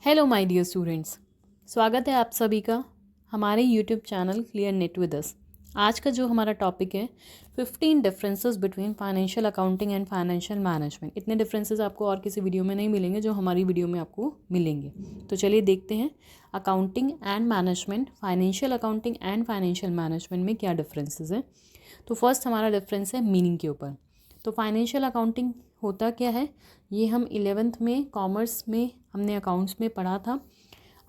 Hello my dear students, स्वागत है आप सभी का हमारे YouTube channel clear net with us. आज का जो हमारा टॉपिक है 15 differences between financial accounting and financial management. इतने डिफरेंसेस आपको और किसी वीडियो में नहीं मिलेंगे जो हमारी वीडियो में आपको मिलेंगे। तो चलिए देखते हैं accounting and management, financial accounting and financial management में क्या डिफरेंसेस हैं। तो फर्स्ट हमारा डिफरेंस है मीनिंग के ऊपर। तो फाइनेंशियल अकाउंटिंग होता क्या है, ये हम 11th में कॉमर्स में हमने अकाउंट्स में पढ़ा था।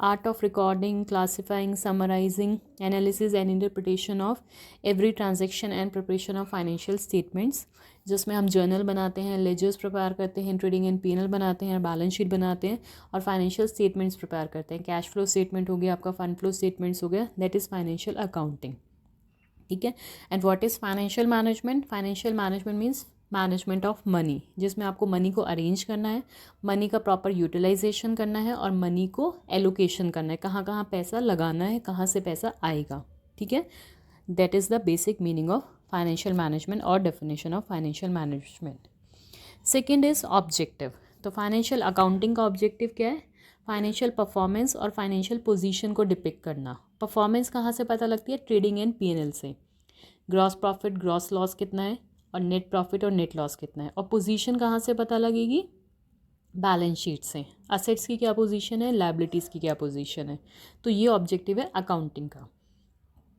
Art of recording, classifying, summarising, analysis and interpretation of every transaction and preparation of financial statements, जिसमें हम जर्नल बनाते हैं, लेजर्स प्रिपेयर करते हैं, ट्रेडिंग एंड पीएनएल बनाते हैं, बैलेंस शीट बनाते हैं और फाइनेंशियल स्टेटमेंट्स प्रिपेयर करते हैं। कैश फ्लो स्टेटमेंट हो गया, आपका फंड फ्लो स्टेटमेंट्स हो गया, दैट इज़ फाइनेंशियल अकाउंटिंग। ठीक है। And what is financial management? Financial management means management of money, जिसमें आपको मनी को अरेंज करना है, मनी का प्रॉपर यूटिलाइजेशन करना है और मनी को एलोकेशन करना है, कहाँ कहाँ पैसा लगाना है, कहाँ से पैसा आएगा। ठीक है, that is the basic meaning of financial management और definition of financial management. Second is objective. तो फाइनेंशियल अकाउंटिंग का ऑब्जेक्टिव क्या है? फाइनेंशियल परफॉर्मेंस और फाइनेंशियल पोजीशन को डिपिक्ट करना। परफॉर्मेंस कहाँ से पता लगती है? ट्रेडिंग एंड पीएनएल से। ग्रॉस प्रॉफिट, ग्रॉस लॉस कितना है और नेट प्रॉफिट और नेट लॉस कितना है। और पोजीशन कहाँ से पता लगेगी? बैलेंस शीट से। असेट्स की क्या पोजीशन है, लायबिलिटीज़ की क्या पोजीशन है। तो ये ऑब्जेक्टिव है अकाउंटिंग का।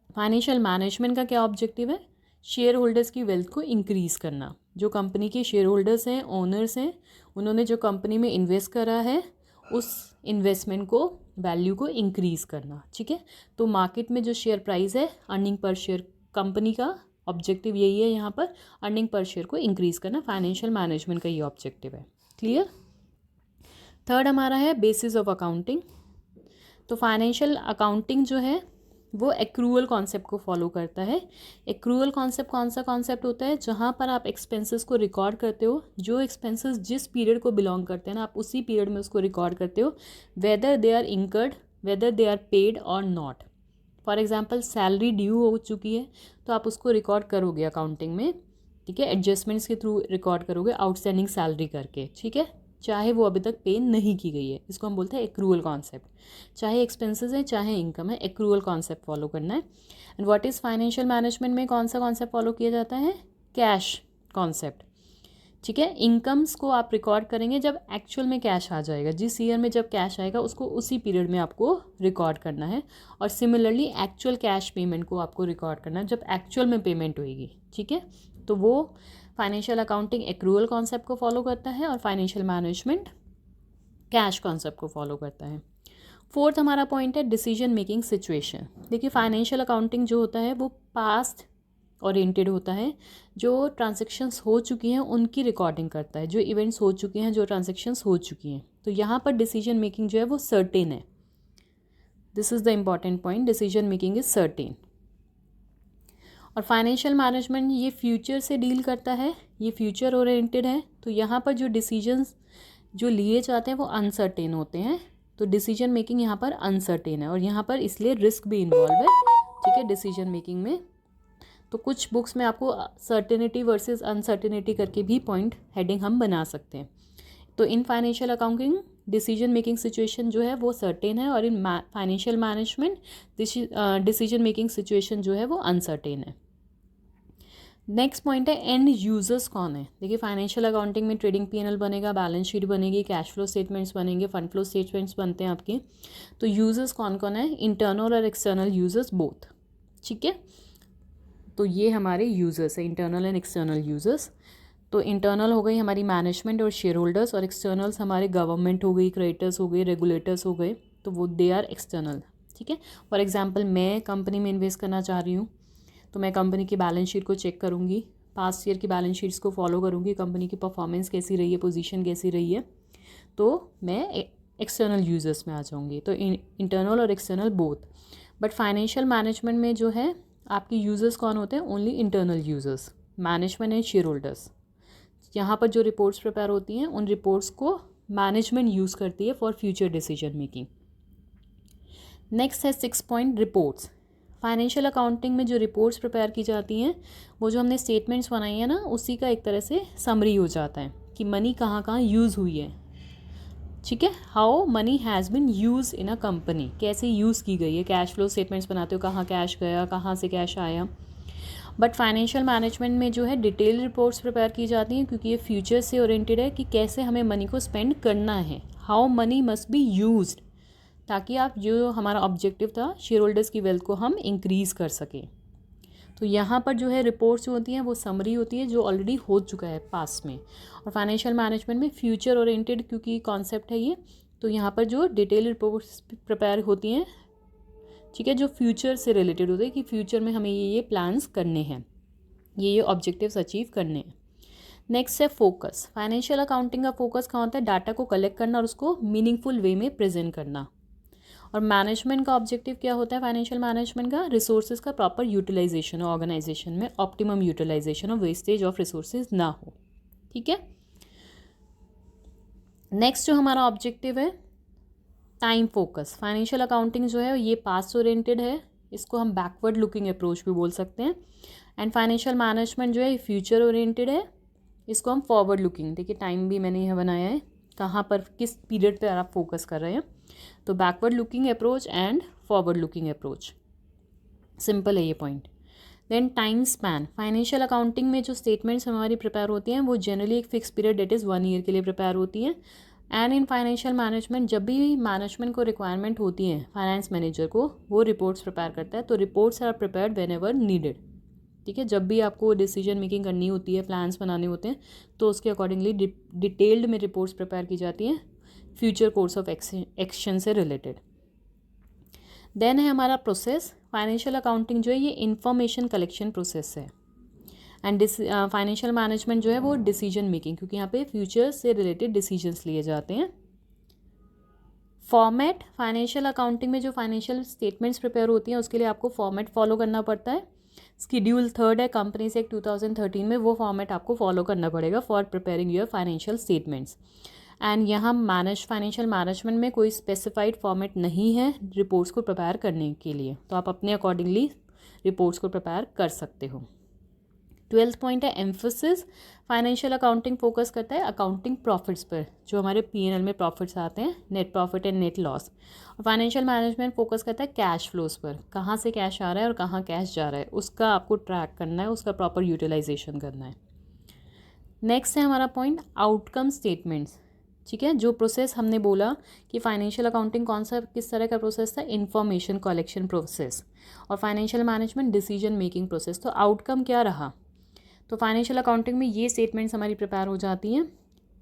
फाइनेंशियल मैनेजमेंट का क्या ऑब्जेक्टिव है? शेयर होल्डर्स की वेल्थ को इंक्रीज़ करना। जो कंपनी के शेयर होल्डर्स हैं, ओनर्स हैं, उन्होंने जो कंपनी में इन्वेस्ट करा है उस इन्वेस्टमेंट को, वैल्यू को इंक्रीज़ करना। ठीक है, तो मार्केट में जो शेयर प्राइस है, अर्निंग पर शेयर, कंपनी का ऑब्जेक्टिव यही है यहाँ पर, अर्निंग पर शेयर को इंक्रीज़ करना। फाइनेंशियल मैनेजमेंट का ये ऑब्जेक्टिव है। क्लियर। थर्ड हमारा है बेसिस ऑफ अकाउंटिंग। तो फाइनेंशियल अकाउंटिंग जो है वो एक्रूअल कॉन्सेप्ट को फॉलो करता है। एक्रूअल कॉन्सेप्ट कौन सा कॉन्सेप्ट होता है? जहाँ पर आप एक्सपेंसेस को रिकॉर्ड करते हो, जो एक्सपेंसेस जिस पीरियड को बिलोंग करते हैं ना, आप उसी पीरियड में उसको रिकॉर्ड करते हो, whether they are incurred, whether they are paid और not. For example salary due हो चुकी है तो आप उसको रिकॉर्ड करोगे अकाउंटिंग में। ठीक है, एडजस्टमेंट्स के थ्रू रिकॉर्ड करोगे आउटस्टैंडिंग सैलरी करके। ठीक है, चाहे वो अभी तक पे नहीं की गई है, इसको हम बोलते हैं एक्रूअल कॉन्सेप्ट। चाहे एक्सपेंसेस है चाहे इनकम है, एक्रूअल कॉन्सेप्ट फॉलो करना है। And what is financial management में कौन सा कॉन्सेप्ट फॉलो किया जाता है? Cash concept. ठीक है, इनकम्स को आप रिकॉर्ड करेंगे जब एक्चुअल में कैश आ जाएगा, जिस ईयर में जब कैश आएगा उसको उसी पीरियड में आपको रिकॉर्ड करना है। और सिमिलरली एक्चुअल कैश पेमेंट को आपको रिकॉर्ड करना है जब एक्चुअल में पेमेंट होएगी। ठीक है, तो वो फाइनेंशियल अकाउंटिंग एक्रूअल कॉन्सेप्ट को फॉलो करता है और फाइनेंशियल मैनेजमेंट कैश कॉन्सेप्ट को फॉलो करता है। फोर्थ हमारा पॉइंट है डिसीजन मेकिंग सिचुएशन। देखिए फाइनेंशियल अकाउंटिंग जो होता है वो पास्ट ओरिएंटेड होता है। जो ट्रांजैक्शंस हो चुकी हैं उनकी रिकॉर्डिंग करता है, जो इवेंट्स हो चुके हैं, जो ट्रांजैक्शंस हो चुकी हैं। तो यहाँ पर डिसीजन मेकिंग जो है वो सर्टेन है। This is the important point, decision making is certain. और फाइनेंशियल मैनेजमेंट ये फ्यूचर से डील करता है, ये फ्यूचर ओरिएंटेड है। तो यहाँ पर जो डिसीजंस जो लिए जाते हैं वो अनसर्टेन होते हैं। तो डिसीजन मेकिंग यहाँ पर अनसर्टेन है और यहाँ पर इसलिए रिस्क भी इन्वॉल्व है। ठीक है, डिसीजन मेकिंग में तो कुछ बुक्स में आपको सर्टेनिटी वर्सेस अनसर्टेनिटी करके भी पॉइंट हेडिंग हम बना सकते हैं। तो in financial accounting decision making situation जो है वो सर्टेन है और in financial management decision making situation जो है वो अनसर्टेन है। नेक्स्ट पॉइंट है एंड यूजर्स कौन है। देखिए फाइनेंशियल अकाउंटिंग में ट्रेडिंग पीएनएल बनेगा, बैलेंस शीट बनेगी, कैश फ्लो स्टेटमेंट्स बनेंगे, फंड फ्लो स्टेटमेंट्स बनते हैं आपके। तो यूजर्स कौन कौन है? इंटरनल और एक्सटर्नल यूजर्स बोथ। ठीक है, तो ये हमारे यूजर्स है, इंटरनल एंड एक्सटर्नल यूजर्स। तो इंटरनल हो गई हमारी मैनेजमेंट और शेयर होल्डर्स, और एक्सटर्नल्स हमारे गवर्नमेंट हो गई, क्रेडिटर्स हो गए, रेगुलेटर्स हो गए, तो वो दे आर एक्सटर्नल। ठीक है, फॉर एग्जांपल मैं कंपनी में इन्वेस्ट करना चाह रही हूँ तो मैं कंपनी की बैलेंस शीट को चेक करूँगी, पास्ट ईयर की बैलेंस शीट्स को फॉलो करूँगी, कंपनी की परफॉर्मेंस कैसी रही है, पोजीशन कैसी रही है, तो मैं एक्सटर्नल यूजर्स में आ जाऊँगी। तो इंटरनल और external both. But financial management में जो है आपके यूज़र्स कौन होते हैं? Only internal users, management and share holders. यहाँ पर जो रिपोर्ट्स प्रिपेयर होती हैं उन रिपोर्ट्स को मैनेजमेंट यूज़ करती है for future decision making. Next है 6 पॉइंट रिपोर्ट्स। फाइनेंशियल अकाउंटिंग में जो रिपोर्ट्स प्रिपेयर की जाती हैं वो जो हमने स्टेटमेंट्स बनाई है ना, उसी का एक तरह से समरी हो जाता है कि मनी कहाँ कहाँ यूज़ हुई है। ठीक है, how many has been use in a company, कैसे यूज़ की गई है। कैश फ्लो स्टेटमेंट्स बनाते हो, कहाँ कैश गया, कहाँ से कैश आया। बट फाइनेंशियल मैनेजमेंट में जो है डिटेल रिपोर्ट्स प्रिपेयर की जाती हैं, क्योंकि ये फ्यूचर से ओरिएंटेड है कि कैसे हमें मनी को स्पेंड करना है। How many must be used, ताकि आप जो हमारा ऑब्जेक्टिव था शेयर होल्डर्स की वेल्थ को हम इंक्रीज़ कर सकें। तो यहाँ पर जो है रिपोर्ट्स जो होती हैं वो समरी होती है जो ऑलरेडी हो चुका है पास में। और फाइनेंशियल मैनेजमेंट में फ्यूचर ओरिएंटेड क्योंकि कॉन्सेप्ट है ये, तो यहाँ पर जो डिटेल रिपोर्ट्स प्रिपेयर होती हैं, ठीक है, जो फ्यूचर से रिलेटेड होते हैं कि फ्यूचर में हमें ये प्लान्स करने हैं, ये ऑब्जेक्टिव्स अचीव करने हैं। नेक्स्ट है फोकस। फाइनेंशियल अकाउंटिंग का फोकस कहाँ होता है, डाटा को कलेक्ट करना और उसको मीनिंगफुल वे में प्रेजेंट करना। और मैनेजमेंट का ऑब्जेक्टिव क्या होता है फाइनेंशियल मैनेजमेंट का, रिसोर्सेज का प्रॉपर यूटिलाइजेशन हो, ऑर्गेनाइजेशन में ऑप्टिमम यूटिलाइजेशन और वेस्टेज ऑफ रिसोर्सेज ना हो। ठीक है, नेक्स्ट जो हमारा ऑब्जेक्टिव है टाइम फोकस। फाइनेंशियल अकाउंटिंग जो है ये पास्ट ओरिएंटेड है, इसको हम बैकवर्ड लुकिंग अप्रोच भी बोल सकते हैं। एंड फाइनेंशियल मैनेजमेंट जो है फ्यूचर ओरिएंटेड है, इसको हम फॉरवर्ड लुकिंग, देखिए टाइम भी मैंने यहाँ बनाया है, कहाँ पर किस पीरियड पर आप फोकस कर रहे हैं। तो backward looking approach and forward looking approach, simple है ये point. Then time span. Financial accounting में जो स्टेटमेंट्स हमारी प्रिपेयर होती हैं वो जनरली एक fix period that is 1 year के लिए प्रिपेयर होती हैं। एंड इन फाइनेंशियल मैनेजमेंट जब भी मैनेजमेंट को रिक्वायरमेंट होती है फाइनेंस मैनेजर को, वो रिपोर्ट्स प्रिपेयर करता है। तो reports are prepared whenever needed. ठीक है, जब भी आपको डिसीजन मेकिंग करनी होती है, प्लान्स बनाने होते हैं, तो उसके अकॉर्डिंगली डिटेल्ड में रिपोर्ट्स प्रिपेयर की जाती हैं फ्यूचर कोर्स ऑफ एक्शन से रिलेटेड। देन है हमारा प्रोसेस। फाइनेंशियल अकाउंटिंग जो है ये इंफॉर्मेशन कलेक्शन प्रोसेस है। एंड फाइनेंशियल मैनेजमेंट जो है वो डिसीजन मेकिंग, क्योंकि यहाँ पे फ्यूचर से रिलेटेड डिसीजंस लिए जाते हैं। फॉर्मेट। फाइनेंशियल अकाउंटिंग में जो फाइनेंशियल स्टेटमेंट्स प्रिपेयर होती हैं उसके लिए आपको फॉर्मेट फॉलो करना पड़ता है। शेड्यूल 3 है कंपनीज एक्ट 2013 में, वो फॉर्मेट आपको फॉलो करना पड़ेगा for preparing your financial statements. And यहाँ फाइनेंशियल मैनेजमेंट में कोई स्पेसिफाइड फॉर्मेट नहीं है रिपोर्ट्स को प्रिपेयर करने के लिए, तो आप अपने अकॉर्डिंगली रिपोर्ट्स को प्रिपेयर कर सकते हो। 12th पॉइंट है एम्फोसिस। फाइनेंशियल अकाउंटिंग फोकस करता है अकाउंटिंग प्रॉफिट्स पर, जो हमारे P&L में प्रॉफिट्स आते हैं, net profit and net loss. और फाइनेंशियल मैनेजमेंट फोकस करता है कैश फ्लोज पर, कहाँ से कैश आ रहा है और कहाँ कैश जा रहा है, उसका आपको ट्रैक करना है, उसका प्रॉपर यूटिलाइजेशन करना है। नेक्स्ट है हमारा पॉइंट आउटकम स्टेटमेंट्स। ठीक है, जो प्रोसेस हमने बोला कि फाइनेंशियल अकाउंटिंग कौन सा किस तरह का प्रोसेस था, इंफॉर्मेशन कलेक्शन प्रोसेस, और financial management decision making process. तो आउटकम क्या रहा, तो फाइनेंशियल अकाउंटिंग में ये स्टेटमेंट्स हमारी प्रिपेयर हो जाती हैं।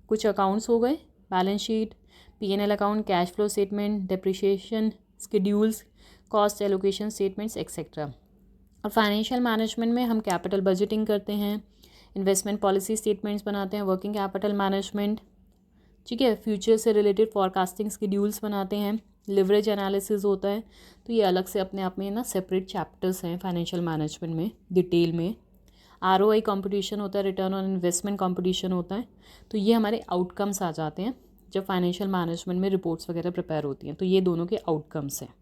कुछ अकाउंट्स हो गए, balance sheet, P&L account, cash flow statement, depreciation schedules, cost allocation statements etcetera. और फाइनेंशियल मैनेजमेंट में हम कैपिटल बजटिंग करते हैं, इन्वेस्टमेंट पॉलिसी स्टेटमेंट्स बनाते हैं, वर्किंग कैपिटल मैनेजमेंट, ठीक है, फ्यूचर से रिलेटेड फॉरकास्टिंग स्केड्यूल्स बनाते हैं, लिवरेज एनालिसिस होता है। तो ये अलग से अपने आप में ना सेपरेट चैप्टर्स हैं फाइनेंशियल मैनेजमेंट में, डिटेल में। ROI कंपटीशन होता है, रिटर्न ऑन इन्वेस्टमेंट कंपटीशन होता है। तो ये हमारे आउटकम्स आ जाते हैं जब फाइनेंशियल मैनेजमेंट में रिपोर्ट्स वगैरह प्रिपेयर होती हैं, तो ये दोनों के आउटकम्स हैं।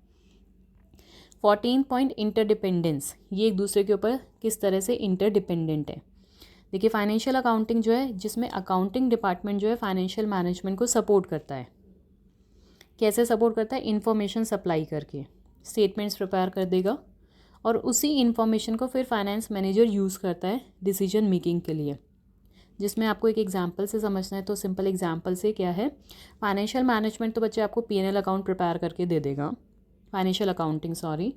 14 पॉइंट इंटरडिपेंडेंस। ये एक दूसरे के ऊपर किस तरह से इंटरडिपेंडेंट है। देखिए फाइनेंशियल अकाउंटिंग जो है, जिसमें अकाउंटिंग डिपार्टमेंट जो है फाइनेंशियल मैनेजमेंट को सपोर्ट करता है। कैसे सपोर्ट करता है, इन्फॉर्मेशन सप्लाई करके स्टेटमेंट्स प्रिपेयर कर देगा, और उसी इन्फॉर्मेशन को फिर फाइनेंस मैनेजर यूज़ करता है डिसीजन मेकिंग के लिए। जिसमें आपको एक एग्जांपल से समझना है, तो सिंपल एग्जांपल से क्या है, फाइनेंशियल मैनेजमेंट तो बच्चे आपको P&L अकाउंट प्रिपेयर करके दे देगा, फाइनेंशियल अकाउंटिंग सॉरी,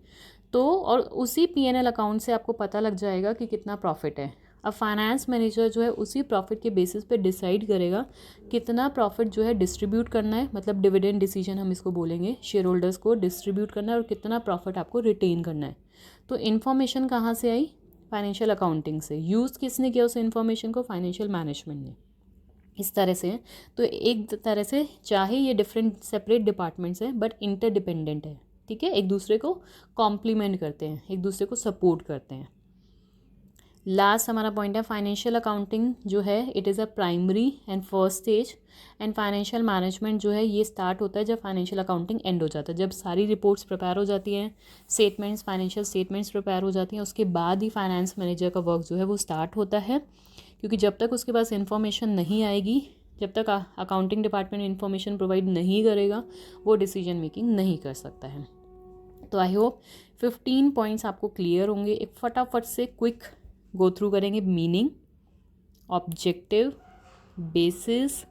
तो और उसी P&L अकाउंट से आपको पता लग जाएगा कि कितना प्रॉफिट है। अब फाइनेंस मैनेजर जो है उसी प्रॉफिट के बेसिस पे डिसाइड करेगा कितना प्रॉफिट जो है डिस्ट्रीब्यूट करना है, मतलब डिविडेंड डिसीजन हम इसको बोलेंगे, शेयर होल्डर्स को डिस्ट्रीब्यूट करना है, और कितना प्रॉफिट आपको रिटेन करना है। तो इन्फॉर्मेशन कहाँ से आई, फाइनेंशियल अकाउंटिंग से। यूज़ किसने किया उस इन्फॉर्मेशन को, फाइनेंशियल मैनेजमेंट ने। इस तरह से तो एक तरह से चाहे ये डिफरेंट सेपरेट डिपार्टमेंट्स हैं बट इंटरडिपेंडेंट है। ठीक है, एक दूसरे को कॉम्प्लीमेंट करते हैं, एक दूसरे को सपोर्ट करते हैं। लास्ट हमारा पॉइंट है फाइनेंशियल अकाउंटिंग जो है it is a primary and first stage, and financial management जो है ये स्टार्ट होता है जब फाइनेंशियल अकाउंटिंग एंड हो जाता है, जब सारी रिपोर्ट्स प्रिपेयर हो जाती हैं, स्टेटमेंट्स फाइनेंशियल स्टेटमेंट्स प्रिपेयर हो जाती हैं, उसके बाद ही फाइनेंस मैनेजर का वर्क जो है वो स्टार्ट होता है। क्योंकि जब तक उसके पास इन्फॉर्मेशन नहीं आएगी जब तक अकाउंटिंग डिपार्टमेंट इन्फॉर्मेशन प्रोवाइड नहीं करेगा वो डिसीजन मेकिंग नहीं कर सकता है। तो आई होप 15 पॉइंट्स आपको क्लियर होंगे। एक फटाफट से क्विक गो थ्रू करेंगे। Meaning, objective, basis,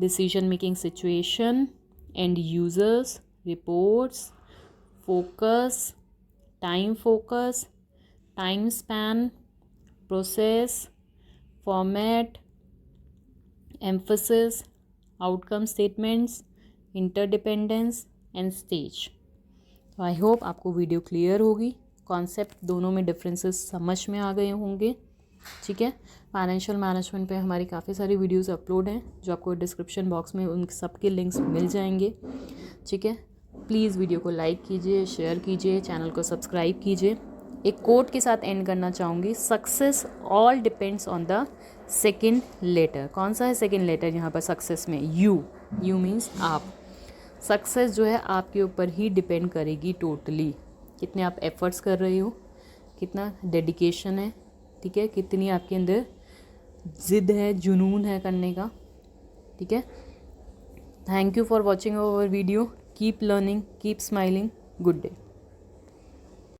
decision making situation, and users, reports, focus, time focus, time span, process, format, emphasis, outcome statements, interdependence and stage। तो आई होप आपको video clear होगी, concept दोनों में डिफरेंसेस समझ में आ गए होंगे। ठीक है, फाइनेंशियल मैनेजमेंट पे हमारी काफ़ी सारी वीडियोस अपलोड हैं जो आपको डिस्क्रिप्शन बॉक्स में उन सबके लिंक्स मिल जाएंगे। ठीक है, प्लीज़ वीडियो को लाइक कीजिए, शेयर कीजिए, चैनल को सब्सक्राइब कीजिए। एक कोट के साथ एंड करना चाहूँगी, success all depends on the second letter. कौन सा है सेकेंड लेटर यहाँ पर सक्सेस में? यू। यू मीन्स आप। सक्सेस जो है आपके ऊपर ही डिपेंड करेगी टोटली। कितने आप एफर्ट्स कर रहे हो, कितना डेडिकेशन है, ठीक है, कितनी आपके अंदर ज़िद है, जुनून है करने का। ठीक है, thank you for watching our video. Keep learning, keep smiling. Good day.